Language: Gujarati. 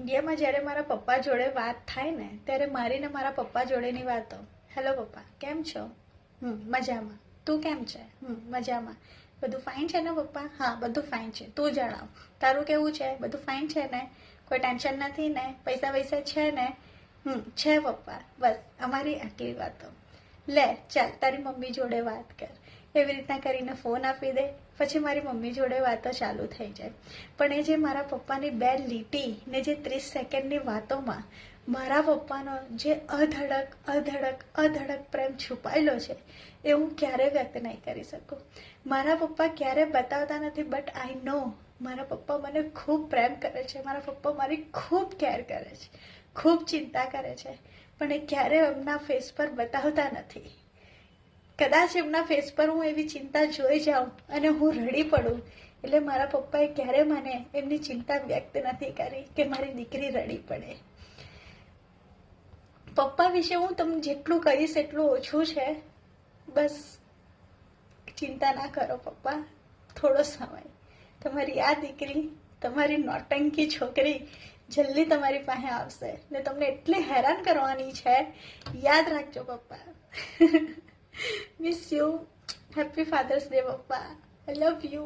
ઇન્ડિયામાં જ્યારે મારા પપ્પા જોડે વાત થાય ને ત્યારે મારી ને મારા પપ્પા જોડેની વાતો. હેલો પપ્પા, કેમ છો? મજામાં. તું કેમ છે? મજામાં. બધું ફાઇન છે ને પપ્પા? હા, બધું ફાઇન છે. તું જણાવ, તારું કેવું છે? બધું ફાઇન છે ને? કોઈ ટેન્શન નથી ને? પૈસા વૈસા છે ને? છે પપ્પા. બસ અમારી આટલી વાતો. લે ચાલ તારી મમ્મી જોડે વાત કર. એવી રીતના કરીને ફોન આપી દે. પછી મારી મમ્મી જોડે વાતો ચાલુ થઈ જાય. પણ એ જે મારા પપ્પાની બે લીટી ને જે 30 સેકન્ડની વાતોમાં મારા પપ્પાનો જે અધડક અધડક અધડક પ્રેમ છુપાયેલો છે એ હું ક્યારેય વ્યક્ત નહીં કરી શકું. મારા પપ્પા ક્યારેય બતાવતા નથી, બટ આઈ નો મારા પપ્પા મને ખૂબ પ્રેમ કરે છે. મારા પપ્પા મારી ખૂબ કેર કરે છે, ખૂબ ચિંતા કરે છે, પણ એ ક્યારેય એમના ફેસ પર બતાવતા નથી. કદાચ એમના ફેસ પર હું એવી ચિંતા જોઈ જાઉં અને હું રડી પડું એટલે મારા પપ્પાએ ક્યારે મને એમની ચિંતા વ્યક્ત નથી કરી કે મારી દીકરી રડી પડે. પપ્પા વિશે હું તમને જેટલું કહીશ એટલું ઓછું છે. બસ ચિંતા ના કરો પપ્પા, થોડો સમય તમારી આ દીકરી, તમારી નોટંકી છોકરી જલ્દી તમારી પાસે આવશે ને તમને એટલી હેરાન કરવાની છે. યાદ રાખજો પપ્પા. Miss you. Happy father's day પપ્પા. I love you.